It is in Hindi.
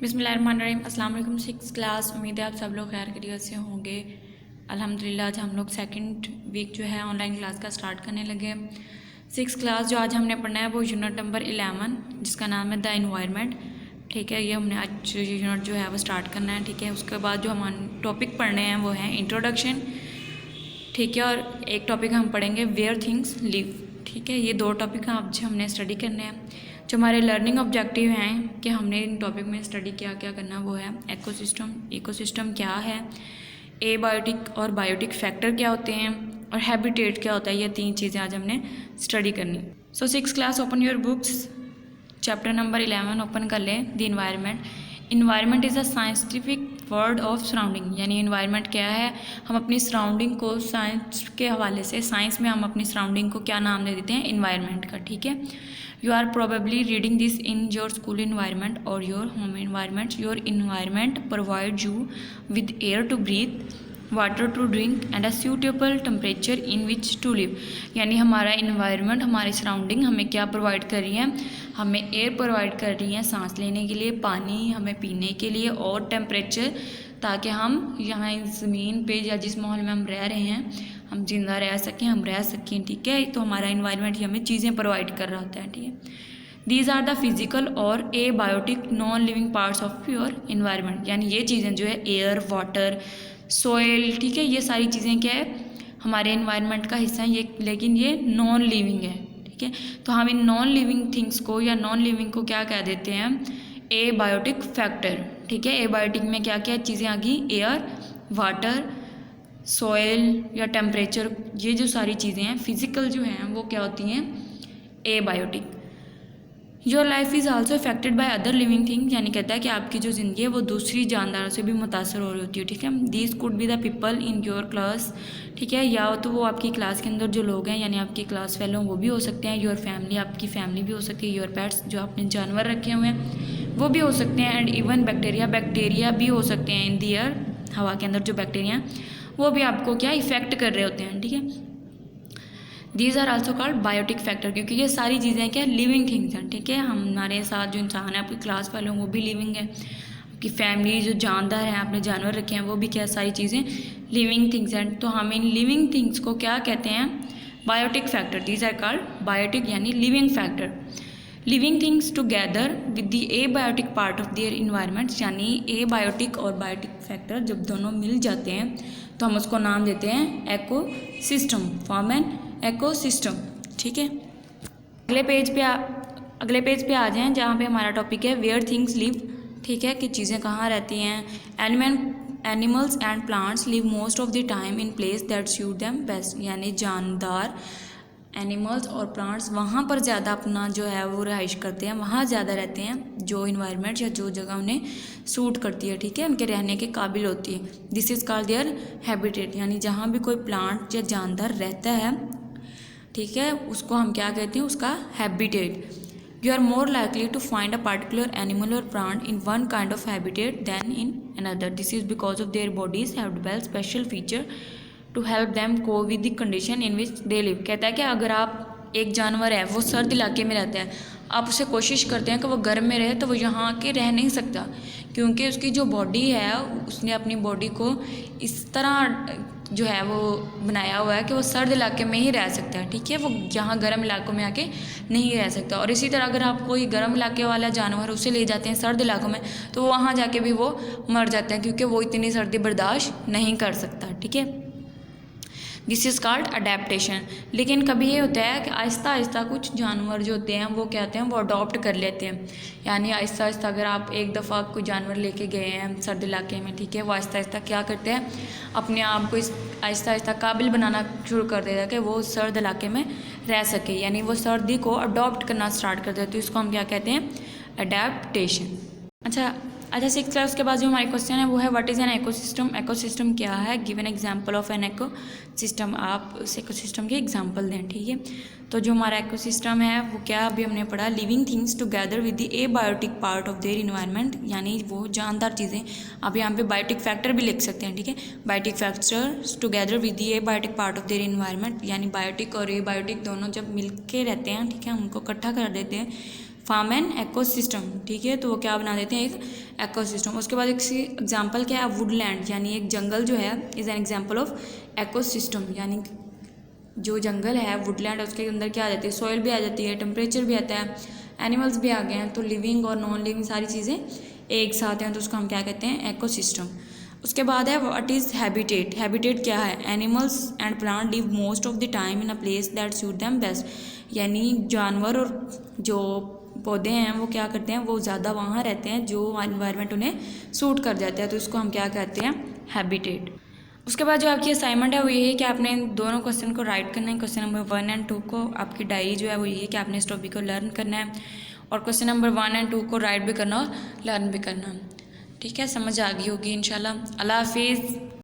बिस्मिल्लाहिर्रहमानिर्रहीम। अस्सलाम वालेकुम। 6th क्लास, उम्मीद है आप सब लोग खैर खैरियत से होंगे। अल्हम्दुलिल्लाह आज हम लोग सेकंड वीक जो है ऑनलाइन क्लास का स्टार्ट करने लगे। 6th क्लास जो आज हमने पढ़ना है वो यूनिट नंबर 11 जिसका नाम है द एनवायरनमेंट। ठीक है, ये हमने आज यूनिट जो है वो स्टार्ट करना है। ठीक है, उसके बाद जो हमारे टॉपिक पढ़ने हैं वो हैं इंट्रोडक्शन। ठीक है, और एक टॉपिक हम पढ़ेंगे वेयर थिंग्स लिव। ठीक है, ये दो टॉपिक आज हमने स्टडी करने हैं। जो हमारे लर्निंग ऑब्जेक्टिव हैं कि हमने इन टॉपिक में स्टडी क्या क्या करना, वो है इकोसिस्टम। इकोसिस्टम क्या है, एबायोटिक और बायोटिक फैक्टर क्या होते हैं, और हैबिटेट क्या होता है। ये तीन चीज़ें आज हमने स्टडी करनी। सो 6th class, open your books. Chapter number 11 open कर लें। The environment. Environment is a scientific word of surrounding. यानी इन्वायरमेंट क्या है, हम अपनी सराउंडिंग को साइंस के हवाले से, साइंस में हम अपनी सराउंडिंग को क्या नाम दे देते हैं, इन्वायरमेंट का। ठीक है, you are probably reading this in your school environment और your home environment. Your environment provide you with air to breathe, water to drink and a suitable temperature in which to live. यानी हमारा इन्वायरमेंट, हमारी सराउंडिंग हमें क्या प्रोवाइड कर रही है, हमें एयर प्रोवाइड कर रही है सांस लेने के लिए, पानी हमें पीने के लिए, और टेम्परेचर, ताकि हम यहाँ इस ज़मीन पे या जिस माहौल में हम रह रहे हैं हम जिंदा रह सकें, हम रह सकें। ठीक है, तो हमारा इन्वायरमेंट ही हमें चीज़ें प्रोवाइड कर रहा होता है। ठीक है, दीज आर द फिजिकल और abiotic non living parts of your environment. यानी ये चीज़ें जो है एयर, वाटर, सोयल, ठीक है, ये सारी चीज़ें क्या है, हमारे इन्वायरमेंट का हिस्सा है ये, लेकिन ये नॉन लिविंग है। ठीक है, तो हम इन नॉन लिविंग थिंग्स को या नॉन लिविंग को क्या कह देते हैं, ए बायोटिक फैक्टर। ठीक है, ए बायोटिक में क्या क्या चीज़ें आ गई, एयर, वाटर, सॉयल या टेम्परेचर, ये जो सारी चीज़ें हैं फिजिकल जो हैं वो क्या होती हैं, abiotic. Your life is also affected by other living thing. यानी कहता है कि आपकी जो ज़िंदगी है वो दूसरी जानदारों से भी मुतासर हो रही होती है। ठीक है, these could be the people in your class. ठीक है, या तो वो आपकी क्लास के अंदर जो लोग हैं, यानी आपकी क्लास फेलो, वो भी हो सकते हैं। योर फैमिली, आपकी फैमिली भी हो सकती है। योर पेट्स, जो आपने जानवर रखे हुए हैं वो भी हो सकते हैं। एंड इवन बैक्टीरिया, बैक्टीरिया भी हो सकते हैं इन द एयर, हवा के अंदर जो बैक्टीरिया हैं वो भी आपको क्या इफेक्ट कर रहे होते हैं। ठीक है, these are also called biotic factor, क्योंकि ये सारी चीज़ें क्या लिविंग थिंग्स हैं। ठीक है, हमारे साथ जो इंसान है, आपकी क्लास वाले हैं वो भी लिविंग है, आपकी फैमिली जो जानदार हैं, आपने जानवर रखे हैं वो भी क्या सारी चीज़ें लिविंग थिंग्स हैं। तो हम इन लिविंग थिंग्स को क्या कहते हैं, biotic factor. These are called biotic यानी living factor. Living things together with the abiotic part of their environment. यानी ए बायोटिक और बायोटिक फैक्टर जब दोनों मिल जाते हैं तो हम उसको नाम देते हैं ecosystem, form an ecosystem. ठीक है, अगले पेज पे आ जाएं जहाँ पे हमारा टॉपिक है वेयर थिंग्स लिव। ठीक है, कि चीज़ें कहाँ रहती हैं। Animals and plants live most of the time in place that suit them best. यानी जानदार, एनिमल्स और प्लांट्स वहाँ पर ज़्यादा अपना जो है वो रहाइश करते हैं, वहाँ ज़्यादा रहते हैं जो इन्वायरमेंट या जो जगह उन्हें सूट करती है। ठीक है, उनके रहने के काबिल होती है। This is called their habitat. यानी जहाँ भी कोई प्लांट या जानदार रहता है, ठीक है, उसको हम क्या कहते हैं, उसका habitat. You are more likely to find a particular animal और plant in one kind of habitat than in another. This is because of their bodies have developed special feature to help them cope with the condition in which they live. कहता है कि अगर आप, एक जानवर है वो सर्द इलाके में रहता है, आप उसे कोशिश करते हैं कि वो गर्म में रहे, तो वो यहाँ आके रह नहीं सकता, क्योंकि उसकी जो बॉडी है, उसने अपनी बॉडी को इस तरह जो है वो बनाया हुआ है कि वो सर्द इलाके में ही रह सकता है। ठीक है, वो यहाँ गर्म इलाकों में आके नहीं रह सकता। और इसी तरह अगर आप कोई गर्म इलाके वाला जानवर उसे ले जाते हैं सर्द इलाकों में, तो वहाँ जाके भी वो मर जाता है, क्योंकि वो इतनी सर्दी बर्दाश्त नहीं कर सकता। ठीक है, दिस इज़ कॉल्ड अडेप्टेशन। लेकिन कभी ये होता है कि आहिस्ता आहिस्ता कुछ जानवर जो होते हैं वो क्या होते हैं, वो अडॉप्ट कर लेते हैं। यानी आहिस्ता आहिस्ता अगर आप एक दफ़ा कोई जानवर लेके गए हैं सर्द इलाके में, ठीक है, वो आहिस्ता आहिस्ता क्या करते हैं, अपने आप को इस आहिस्ता आहिस्ता काबिल बनाना शुरू कर देता है कि वो सर्द इलाके में रह सके। यानी वो सर्दी को अडॉप्ट करना स्टार्ट कर देते हैं। तो इसको हम क्या कहते हैं, अडेप्टेशन। अच्छा, 6th क्लास के बाद जो हमारे क्वेश्चन है वो है what is an ecosystem. Ecosystem क्या है, give an example of an ecosystem. आप उस इकोसिस्टम की एग्जांपल दें। ठीक है, तो जो हमारा इकोसिस्टम है वो क्या अभी हमने पढ़ा, living things together with the abiotic part of their environment. यानी वो जानदार चीज़ें, आप यहाँ पे बायोटिक फैक्टर भी लिख सकते हैं। ठीक है, biotic factor together with the abiotic part of their environment. यानी बायोटिक और ए बायोटिक दोनों जब मिल के रहते हैं, ठीक है, उनको इकट्ठा कर देते हैं, फॉर्म एन इकोसिस्टम। ठीक है, तो वो क्या बना देते हैं, एक इकोसिस्टम। उसके बाद इसकी एग्जांपल क्या है, वुडलैंड, यानी एक जंगल जो है is an example of ecosystem, यानी जो जंगल है वुडलैंड उसके अंदर क्या आ जाती है, सॉइल भी आ जाती है, टेम्परेचर भी आता है, एनिमल्स भी आ गए हैं, तो लिविंग और नॉन लिविंग सारी चीज़ें एक साथ हैं, तो उसको हम क्या कहते हैं, इकोसिस्टम। उसके बाद है व्हाट इज़ हैबिटेट। हैबिटेट क्या है, animals and plant live most of the time in a place that suit them best, यानी जानवर और जो पौधे हैं वो क्या करते हैं, वो ज़्यादा वहाँ रहते हैं जो एनवायरनमेंट उन्हें सूट कर जाता है, तो इसको हम क्या कहते हैं, हैबिटेट। उसके बाद जो आपकी असाइनमेंट है वो ये है कि आपने दोनों क्वेश्चन को राइट करना है। क्वेश्चन नंबर 1 एंड 2 को आपकी डायरी जो है वो ये है कि आपने इस टॉपिक को लर्न करना है, और क्वेश्चन नंबर 1 एंड 2 को राइट भी करना और लर्न भी करना। ठीक है, समझ आ गई होगी इंशाल्लाह। अल्लाह हाफिज़।